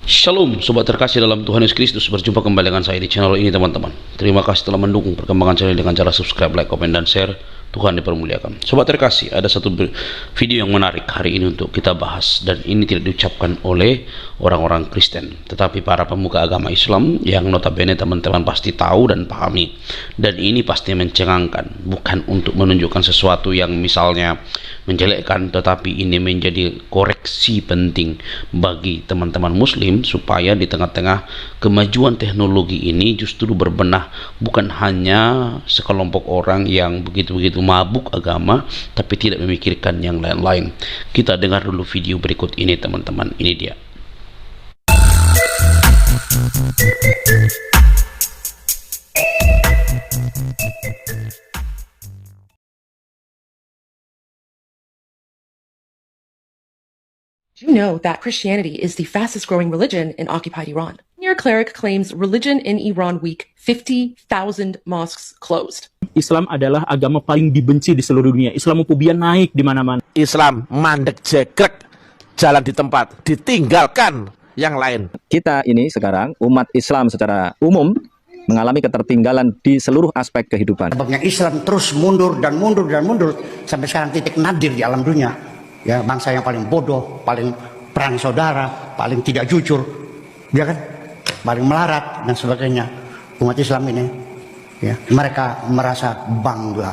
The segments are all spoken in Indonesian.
Shalom sobat terkasih dalam Tuhan Yesus Kristus. Berjumpa kembali dengan saya di channel ini teman-teman. Terima kasih telah mendukung perkembangan channel dengan cara subscribe, like, komen, dan share. Tuhan dipermuliakan. Sobat terkasih, ada satu video yang menarik hari ini untuk kita bahas, dan ini tidak diucapkan oleh orang-orang Kristen, tetapi para pemuka agama Islam yang notabene teman-teman pasti tahu dan pahami. Dan ini pasti mencengangkan, bukan untuk menunjukkan sesuatu yang misalnya menjelekkan, tetapi ini menjadi koreksi penting bagi teman-teman muslim supaya di tengah-tengah kemajuan teknologi ini justru berbenah, bukan hanya sekelompok orang yang begitu-begitu mabuk agama tapi tidak memikirkan yang lain-lain. Kita dengar dulu video berikut ini teman-teman. Ini dia. Do you know that Christianity is the fastest growing religion in occupied Iran? Senior cleric claims religion in Iran weak, 50,000 mosques closed. Islam adalah agama paling dibenci di seluruh dunia. Islamophobia naik di mana-mana. Islam mandek jegrek, jalan di tempat, ditinggalkan yang lain. Kita ini sekarang umat Islam secara umum mengalami ketertinggalan di seluruh aspek kehidupan. Sebabnya Islam terus mundur dan mundur dan mundur sampai sekarang titik nadir di alam dunia. Ya, bangsa yang paling bodoh, paling perang saudara, paling tidak jujur, ya kan, paling melarat dan sebagainya. Umat Islam ini, ya, mereka merasa bangga,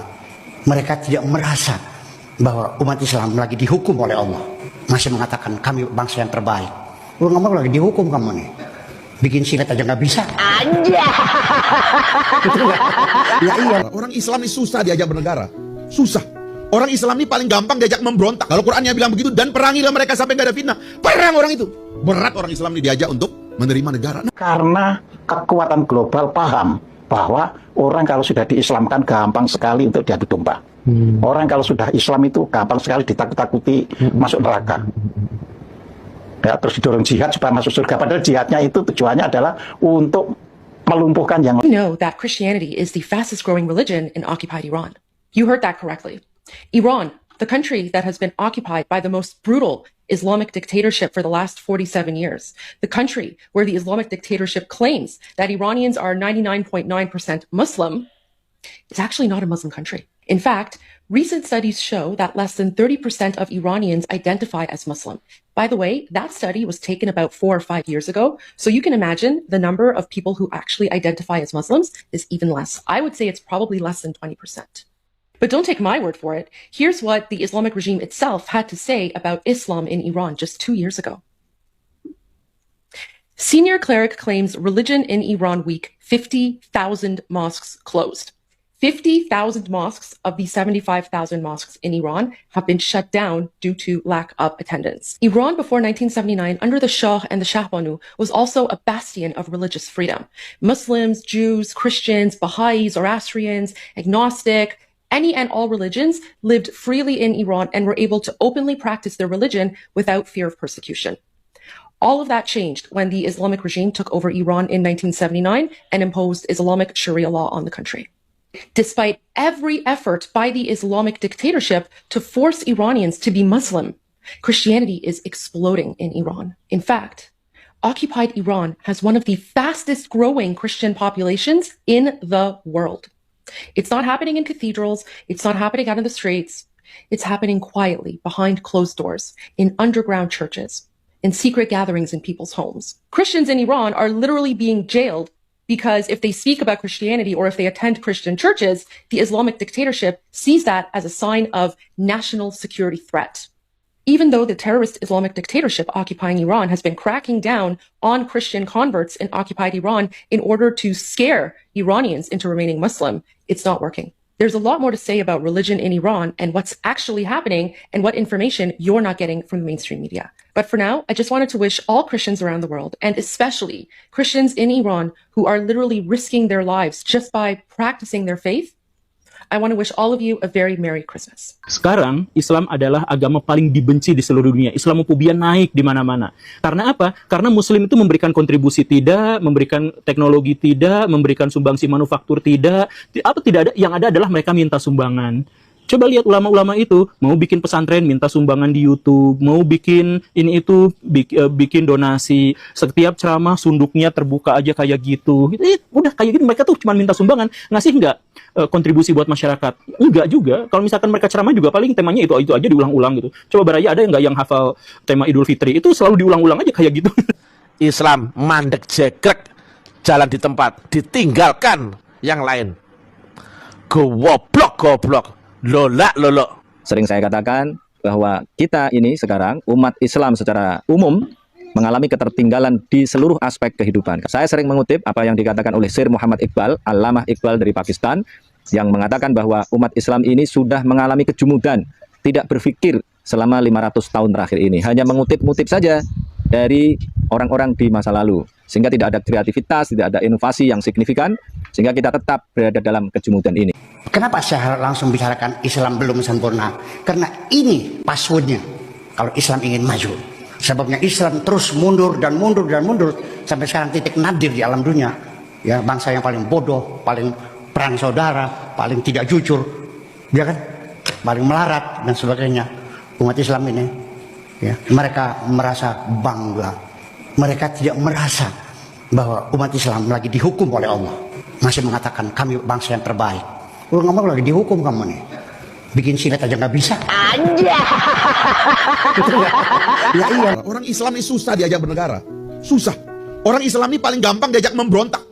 mereka tidak merasa bahwa umat Islam lagi dihukum oleh Allah. Masih mengatakan kami bangsa yang terbaik. Lu ngomong lagi dihukum kamu nih, bikin silet aja nggak bisa. Aja. Ya iya. Orang Islam ini susah diajak bernegara, susah. Orang Islam ini paling gampang diajak memberontak. Kalau Qurannya bilang begitu, dan perangilah mereka sampai gak ada fitnah. Perang orang itu. Berat orang Islam ini diajak untuk menerima negara. Karena kekuatan global paham bahwa orang kalau sudah diislamkan gampang sekali untuk diadu domba. Orang kalau sudah Islam itu gampang sekali ditakut-takuti masuk neraka. Ya, terus didorong jihad supaya masuk surga. Padahal jihadnya itu tujuannya adalah untuk melumpuhkan yang. You know that Christianity is the fastest growing religion in occupied Iran. You heard that correctly. Iran, the country that has been occupied by the most brutal Islamic dictatorship for the last 47 years, the country where the Islamic dictatorship claims that Iranians are 99.9% Muslim, is actually not a Muslim country. In fact, recent studies show that less than 30% of Iranians identify as Muslim. By the way, that study was taken about 4 or 5 years ago, so you can imagine the number of people who actually identify as Muslims is even less. I would say it's probably less than 20%. But don't take my word for it. Here's what the Islamic regime itself had to say about Islam in Iran just 2 years ago. Senior cleric claims religion in Iran weak, 50,000 mosques closed. 50,000 mosques of the 75,000 mosques in Iran have been shut down due to lack of attendance. Iran before 1979, under the Shah and the Shahbanu, was also a bastion of religious freedom. Muslims, Jews, Christians, Baha'is, Zoroastrians, agnostic, any and all religions lived freely in Iran and were able to openly practice their religion without fear of persecution. All of that changed when the Islamic regime took over Iran in 1979 and imposed Islamic Sharia law on the country. Despite every effort by the Islamic dictatorship to force Iranians to be Muslim, Christianity is exploding in Iran. In fact, occupied Iran has one of the fastest growing Christian populations in the world. It's not happening in cathedrals. It's not happening out in the streets. It's happening quietly behind closed doors, in underground churches, in secret gatherings in people's homes. Christians in Iran are literally being jailed because if they speak about Christianity or if they attend Christian churches, the Islamic dictatorship sees that as a sign of national security threat. Even though the terrorist Islamic dictatorship occupying Iran has been cracking down on Christian converts in occupied Iran in order to scare Iranians into remaining Muslim, it's not working. There's a lot more to say about religion in Iran and what's actually happening and what information you're not getting from the mainstream media. But for now, I just wanted to wish all Christians around the world, and especially Christians in Iran who are literally risking their lives just by practicing their faith, I want to wish all of you a very Merry Christmas. Sekarang Islam adalah agama paling dibenci di seluruh dunia. Islamophobia naik di mana-mana. Karena apa? Karena Muslim itu memberikan kontribusi tidak, memberikan teknologi tidak, memberikan sumbangsi manufaktur tidak. Apa tidak ada? Yang ada adalah mereka minta sumbangan. Coba lihat ulama-ulama itu mau bikin pesantren minta sumbangan di YouTube, mau bikin ini itu bikin donasi, setiap ceramah sunduknya terbuka aja kayak gitu. Udah kayak gitu mereka tuh cuma minta sumbangan, ngasih nggak kontribusi buat masyarakat? Enggak juga. Kalau misalkan mereka ceramah juga paling temanya itu aja diulang-ulang gitu. Coba Baraya ada nggak yang hafal tema Idul Fitri? Itu selalu diulang-ulang aja kayak gitu. Islam mandek jegrek, jalan di tempat, ditinggalkan yang lain. Goblok, lolak. Sering saya katakan bahwa kita ini sekarang umat Islam secara umum mengalami ketertinggalan di seluruh aspek kehidupan. Saya sering mengutip apa yang dikatakan oleh Sir Muhammad Iqbal, Allamah Iqbal dari Pakistan, yang mengatakan bahwa umat Islam ini sudah mengalami kejumudan, tidak berpikir selama 500 tahun terakhir ini. Hanya mengutip-ngutip saja dari orang-orang di masa lalu. Sehingga tidak ada kreativitas, tidak ada inovasi yang signifikan, sehingga kita tetap berada dalam kejumudan ini. Kenapa saya langsung bicarakan Islam belum sempurna? Karena ini passwordnya kalau Islam ingin maju. Sebabnya Islam terus mundur dan mundur dan mundur sampai sekarang titik nadir di alam dunia. Ya, bangsa yang paling bodoh, paling perang saudara, paling tidak jujur, ya kan? Paling melarat dan sebagainya. Umat Islam ini, ya, mereka merasa bangga. Mereka tidak merasa bahwa umat Islam lagi dihukum oleh Allah. Masih mengatakan kami bangsa yang terbaik. Lu ngomong lagi dihukum kamu nih. Bikin silet aja nggak bisa. Aja. Ya iya. Orang Islam ini susah diajak bernegara. Susah. Orang Islam ini paling gampang diajak memberontak.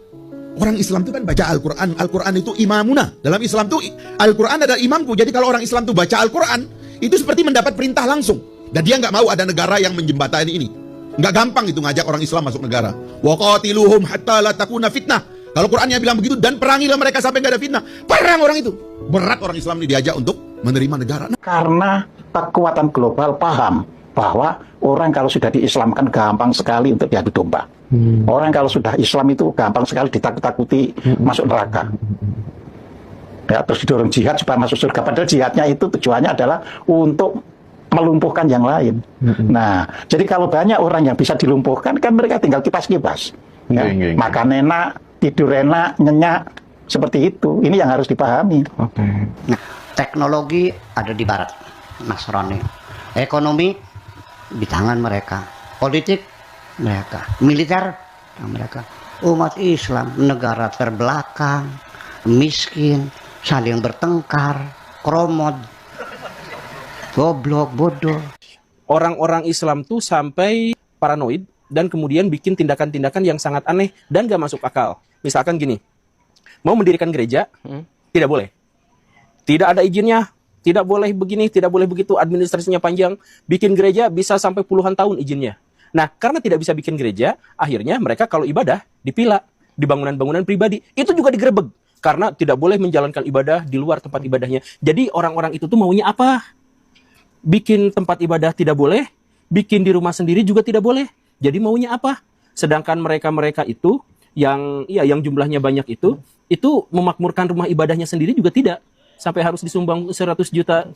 Orang Islam itu kan baca Al-Quran. Al-Quran itu imamuna. Dalam Islam itu Al-Quran adalah imamku. Jadi kalau orang Islam itu baca Al-Quran, itu seperti mendapat perintah langsung. Dan dia nggak mau ada negara yang menjembatani ini. Nggak gampang itu ngajak orang Islam masuk negara. Wa qatiluhum hatta la takuna fitnah. Kalau Qurannya bilang begitu, dan perangilah mereka sampai nggak ada fitnah. Perang orang itu. Berat orang Islam ini diajak untuk menerima negara. Karena kekuatan global paham bahwa orang kalau sudah diislamkan gampang sekali untuk diadu domba. Orang kalau sudah Islam itu gampang sekali ditakut-takuti masuk neraka. Ya, terus didorong jihad supaya masuk surga. Padahal jihadnya itu tujuannya adalah untuk melumpuhkan yang lain. Nah, jadi kalau banyak orang yang bisa dilumpuhkan, kan mereka tinggal kipas-kipas. Ya, makan enak, tidur enak, nyenyak, seperti itu. Ini yang harus dipahami. Nah, teknologi ada di barat, Nasrani. Ekonomi di tangan mereka. Politik mereka. Militer mereka. Umat Islam negara terbelakang, miskin, saling bertengkar, kromod, goblok, bodoh. Orang-orang Islam tuh sampai paranoid dan kemudian bikin tindakan-tindakan yang sangat aneh dan gak masuk akal. Misalkan gini, mau mendirikan gereja, tidak boleh. Tidak ada izinnya, tidak boleh begini, tidak boleh begitu, administrasinya panjang. Bikin gereja bisa sampai puluhan tahun izinnya. Nah, karena tidak bisa bikin gereja, akhirnya mereka kalau ibadah dipila di bangunan-bangunan pribadi. Itu juga digerebek karena tidak boleh menjalankan ibadah di luar tempat ibadahnya. Jadi orang-orang itu tuh maunya apa? Bikin tempat ibadah tidak boleh, bikin di rumah sendiri juga tidak boleh. Jadi maunya apa? Sedangkan mereka-mereka itu yang jumlahnya banyak itu memakmurkan rumah ibadahnya sendiri juga tidak. Sampai harus disumbang 100 juta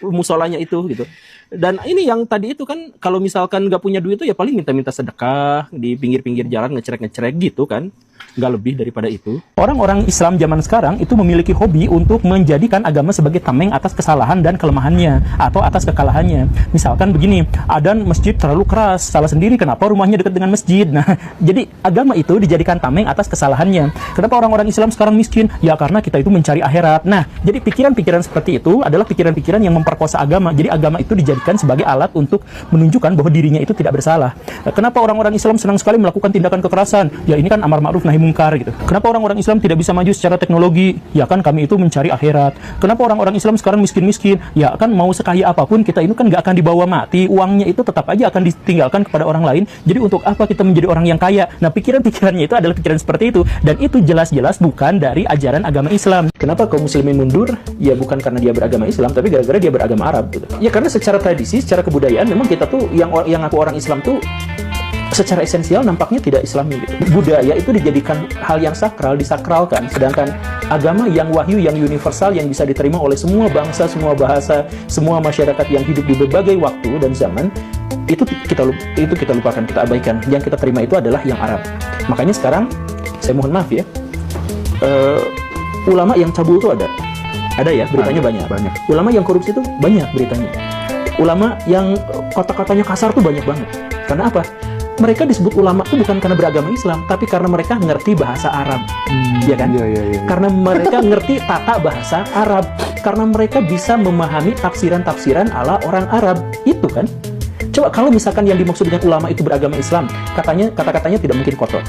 musolanya itu gitu. Dan ini yang tadi itu kan kalau misalkan nggak punya duit itu ya paling minta-minta sedekah di pinggir-pinggir jalan ngecerek-ngecerek gitu kan. Nggak lebih daripada itu. Orang-orang Islam zaman sekarang itu memiliki hobi untuk menjadikan agama sebagai tameng atas kesalahan dan kelemahannya atau atas kekalahannya. Misalkan begini, adzan masjid terlalu keras, salah sendiri kenapa rumahnya dekat dengan masjid. Nah, jadi agama itu dijadikan tameng atas kesalahannya. Kenapa orang-orang Islam sekarang miskin? Ya karena kita itu mencari akhirat. Nah, jadi pikiran-pikiran seperti itu adalah pikiran-pikiran yang memperkosa agama. Jadi agama itu dijadikan sebagai alat untuk menunjukkan bahwa dirinya itu tidak bersalah. Nah, kenapa orang-orang Islam senang sekali melakukan tindakan kekerasan? Ya ini kan amar ma'ruf nahi mungkar gitu. Kenapa orang-orang Islam tidak bisa maju secara teknologi? Ya kan kami itu mencari akhirat. Kenapa orang-orang Islam sekarang miskin-miskin? Ya kan mau sekaya apapun kita ini kan nggak akan dibawa mati. Uangnya itu tetap aja akan ditinggalkan kepada orang lain. Jadi untuk apa kita menjadi orang yang kaya? Nah pikiran-pikirannya itu adalah pikiran seperti itu. Dan itu jelas-jelas bukan dari ajaran agama Islam. Kenapa kaum muslimin mundur? Ya bukan karena dia beragama Islam, tapi gara-gara dia beragama Arab gitu. Ya karena secara tradisi, secara kebudayaan memang kita tuh yang ngaku orang Islam tuh secara esensial nampaknya tidak Islami gitu. Budaya itu dijadikan hal yang sakral, disakralkan. Sedangkan agama yang wahyu, yang universal, yang bisa diterima oleh semua bangsa, semua bahasa, semua masyarakat yang hidup di berbagai waktu dan zaman, itu kita lupakan, kita abaikan. Yang kita terima itu adalah yang Arab. Makanya sekarang, saya mohon maaf ya, ulama yang cabul itu ada. Ada ya, beritanya banyak. Ulama yang korupsi itu banyak beritanya. Ulama yang kata-katanya kasar tuh banyak banget. Karena apa? Mereka disebut ulama itu bukan karena beragama Islam, tapi karena mereka ngerti bahasa Arab, ya kan? Karena mereka ngerti tata bahasa Arab, karena mereka bisa memahami tafsiran-tafsiran ala orang Arab, itu kan? Coba kalau misalkan yang dimaksud dengan ulama itu beragama Islam, kata-katanya tidak mungkin kotor.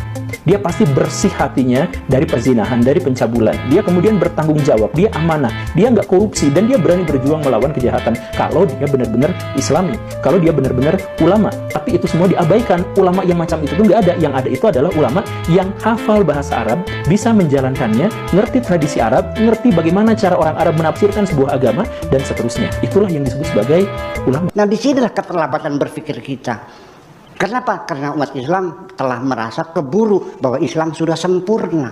Dia pasti bersih hatinya dari perzinahan, dari pencabulan. Dia kemudian bertanggung jawab, dia amanah, dia nggak korupsi, dan dia berani berjuang melawan kejahatan. Kalau dia benar-benar Islami, kalau dia benar-benar ulama. Tapi itu semua diabaikan. Ulama yang macam itu tuh nggak ada. Yang ada itu adalah ulama yang hafal bahasa Arab, bisa menjalankannya, ngerti tradisi Arab, ngerti bagaimana cara orang Arab menafsirkan sebuah agama, dan seterusnya. Itulah yang disebut sebagai ulama. Nah, disinilah keterlambatan berpikir kita. Kenapa? Karena umat Islam telah merasa keburu bahwa Islam sudah sempurna.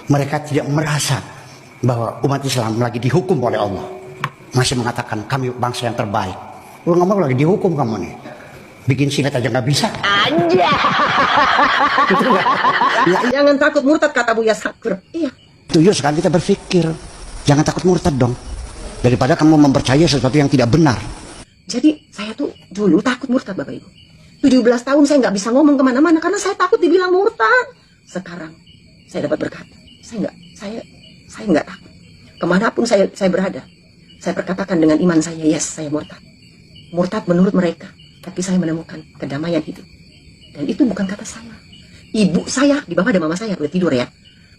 Mereka tidak merasa bahwa umat Islam lagi dihukum oleh Allah. Masih mengatakan kami bangsa yang terbaik. Lu ngomong lagi dihukum kamu nih. Bikin silat aja nggak bisa. Aja. Jangan takut murtad, kata Buya Sakur. Iya. Itu yuk sekarang kita berpikir. Jangan takut murtad dong. Daripada kamu mempercayai sesuatu yang tidak benar. Jadi saya tuh dulu takut murtad, Bapak Ibu. 17 tahun saya nggak bisa ngomong kemana-mana karena saya takut dibilang murtad. Sekarang saya dapat berkata, saya nggak takut. Kemanapun saya berada, saya berkatakan dengan iman saya, yes, saya murtad. Murtad menurut mereka, tapi saya menemukan kedamaian hidup. Dan itu bukan kata saya. Ibu saya, di bawah ada mama saya, udah tidur ya.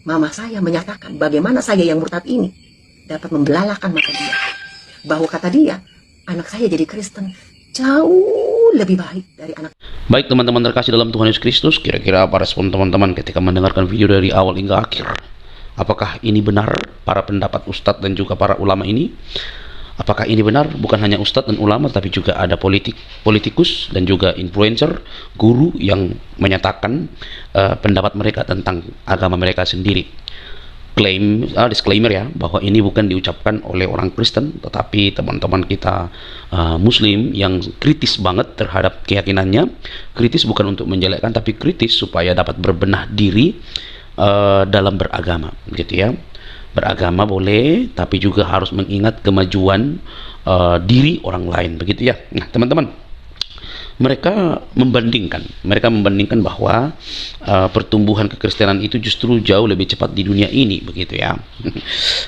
Mama saya menyatakan bagaimana saya yang murtad ini dapat membelalakan mata dia. Bahwa kata dia, anak saya jadi Kristen jauh lebih baik dari anak. Baik teman-teman terkasih dalam Tuhan Yesus Kristus, kira-kira apa respon teman-teman ketika mendengarkan video dari awal hingga akhir? Apakah ini benar para pendapat ustadz dan juga para ulama ini? Apakah ini benar bukan hanya ustadz dan ulama, tapi juga ada politikus dan juga influencer, guru yang menyatakan pendapat mereka tentang agama mereka sendiri? Disclaimer ya, bahwa ini bukan diucapkan oleh orang Kristen, tetapi teman-teman kita Muslim yang kritis banget terhadap keyakinannya. Kritis bukan untuk menjelekkan, tapi kritis supaya dapat berbenah diri dalam beragama, gitu ya. Beragama boleh, tapi juga harus mengingat kemajuan diri orang lain, begitu ya. Nah teman-teman, mereka membandingkan bahwa pertumbuhan kekristenan itu justru jauh lebih cepat di dunia ini, begitu ya.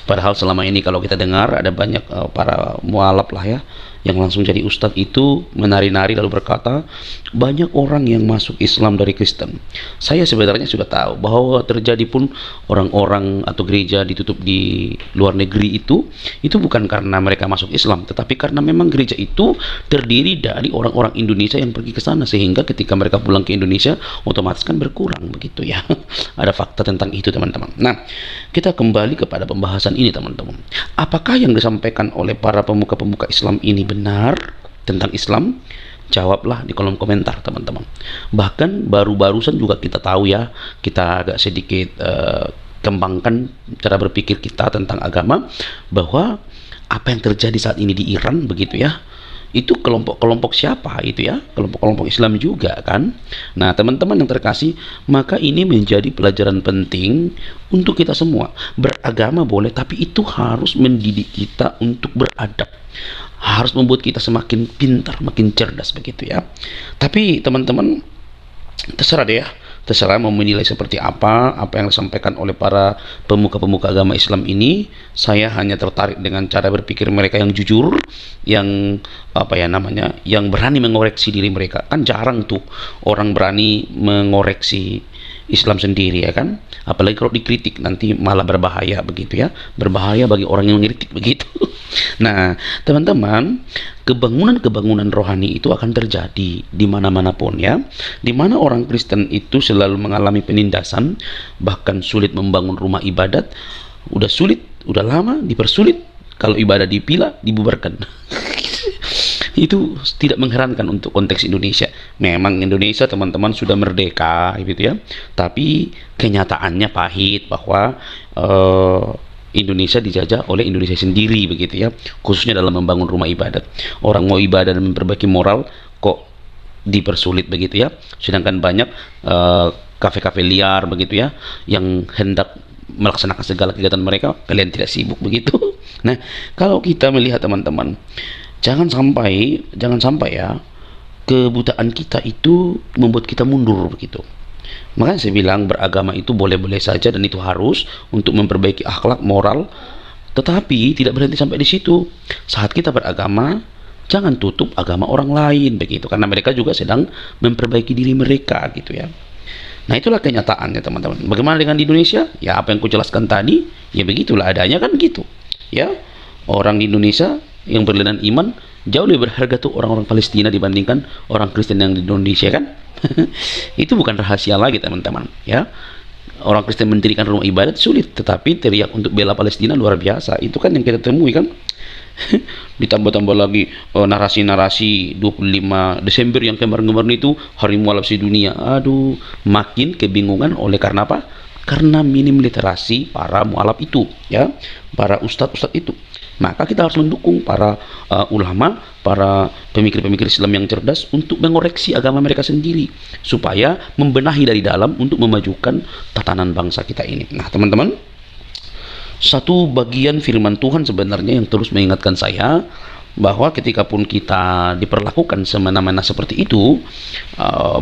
Padahal selama ini kalau kita dengar ada banyak para mualaf lah ya, yang langsung jadi ustadz itu menari-nari lalu berkata banyak orang yang masuk Islam dari Kristen. Saya sebenarnya sudah tahu bahwa terjadi pun orang-orang atau gereja ditutup di luar negeri itu bukan karena mereka masuk Islam, tetapi karena memang gereja itu terdiri dari orang-orang Indonesia yang pergi ke sana, sehingga ketika mereka pulang ke Indonesia otomatis kan berkurang, begitu ya. Ada fakta tentang itu teman-teman. Nah, kita kembali kepada pembahasan ini teman-teman. Apakah yang disampaikan oleh para pemuka-pemuka Islam ini benar tentang Islam? Jawablah di kolom komentar teman-teman. Bahkan baru-barusan juga kita tahu ya, kita agak sedikit kembangkan cara berpikir kita tentang agama, bahwa apa yang terjadi saat ini di Iran, begitu ya, itu kelompok-kelompok siapa itu ya, kelompok-kelompok Islam juga kan. Nah teman-teman yang terkasih, maka ini menjadi pelajaran penting untuk kita semua. Beragama boleh, tapi itu harus mendidik kita untuk beradab, harus membuat kita semakin pintar, makin cerdas, begitu ya. Tapi teman-teman terserah deh ya, terserah mau menilai seperti apa yang disampaikan oleh para pemuka-pemuka agama Islam ini. Saya hanya tertarik dengan cara berpikir mereka yang jujur, yang yang berani mengoreksi diri mereka. Kan jarang tuh orang berani mengoreksi Islam sendiri ya kan, apalagi kalau dikritik nanti malah berbahaya, begitu ya, berbahaya bagi orang yang mengkritik, begitu. Nah teman-teman, kebangunan rohani itu akan terjadi di mana-mana pun ya, di mana orang Kristen itu selalu mengalami penindasan, bahkan sulit membangun rumah ibadat. Udah sulit, udah lama dipersulit, kalau ibadah dipila, dibubarkan. Itu tidak mengherankan untuk konteks Indonesia. Memang Indonesia teman-teman sudah merdeka gitu ya, tapi kenyataannya pahit bahwa Indonesia dijajah oleh Indonesia sendiri, begitu ya, khususnya dalam membangun rumah ibadat. Orang mau ibadah dan memperbaiki moral kok dipersulit, begitu ya. Sedangkan banyak kafe-kafe liar, begitu ya, yang hendak melaksanakan segala kegiatan mereka, kalian tidak sibuk begitu. Nah, kalau kita melihat teman-teman, jangan sampai ya kebutaan kita itu membuat kita mundur begitu. Makanya saya bilang beragama itu boleh-boleh saja dan itu harus untuk memperbaiki akhlak moral, tetapi tidak berhenti sampai di situ. Saat kita beragama, jangan tutup agama orang lain begitu, karena mereka juga sedang memperbaiki diri mereka gitu ya. Nah, itulah kenyataannya teman-teman. Bagaimana dengan di Indonesia? Ya apa yang ku jelaskan tadi, ya begitulah adanya kan gitu. Ya, orang di Indonesia yang berlainan iman jauh lebih berharga tuh orang-orang Palestina dibandingkan orang Kristen yang di Indonesia kan. Itu bukan rahasia lagi teman-teman ya. Orang Kristen mendirikan rumah ibadat sulit, tetapi teriak untuk bela Palestina luar biasa. Itu kan yang kita temui kan. Ditambah-tambah lagi narasi-narasi 25 Desember yang kemarin-kemarin itu hari mualaf sedunia. Aduh, makin kebingungan. Oleh karena apa? Karena minim literasi para mualaf itu ya, para ustadz-ustadz itu. Maka kita harus mendukung para ulama, para pemikir-pemikir Islam yang cerdas untuk mengoreksi agama mereka sendiri supaya membenahi dari dalam untuk memajukan tatanan bangsa kita ini. Nah teman-teman, satu bagian firman Tuhan sebenarnya yang terus mengingatkan saya bahwa ketika pun kita diperlakukan semena-mena seperti itu,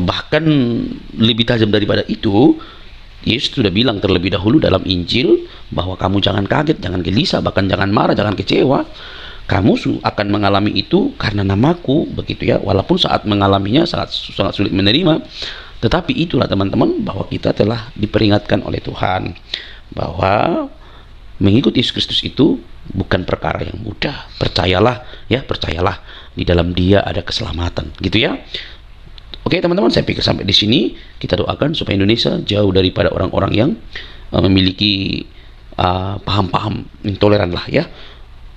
bahkan lebih tajam daripada itu, Yesus sudah bilang terlebih dahulu dalam Injil bahwa kamu jangan kaget, jangan gelisah, bahkan jangan marah, jangan kecewa. Kamu akan mengalami itu karena namaku, begitu ya. Walaupun saat mengalaminya sangat sulit menerima, tetapi itulah teman-teman bahwa kita telah diperingatkan oleh Tuhan bahwa mengikuti Yesus Kristus itu bukan perkara yang mudah. Percayalah ya, percayalah di dalam Dia ada keselamatan, gitu ya. Oke teman-teman, saya pikir sampai di sini kita doakan supaya Indonesia jauh daripada orang-orang yang memiliki paham-paham intoleran lah ya.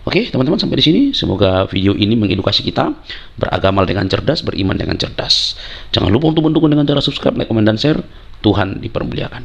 Oke teman-teman, sampai di sini semoga video ini mengedukasi kita beragama dengan cerdas, beriman dengan cerdas. Jangan lupa untuk mendukung dengan cara subscribe, like, komen, dan share. Tuhan dipermuliakan.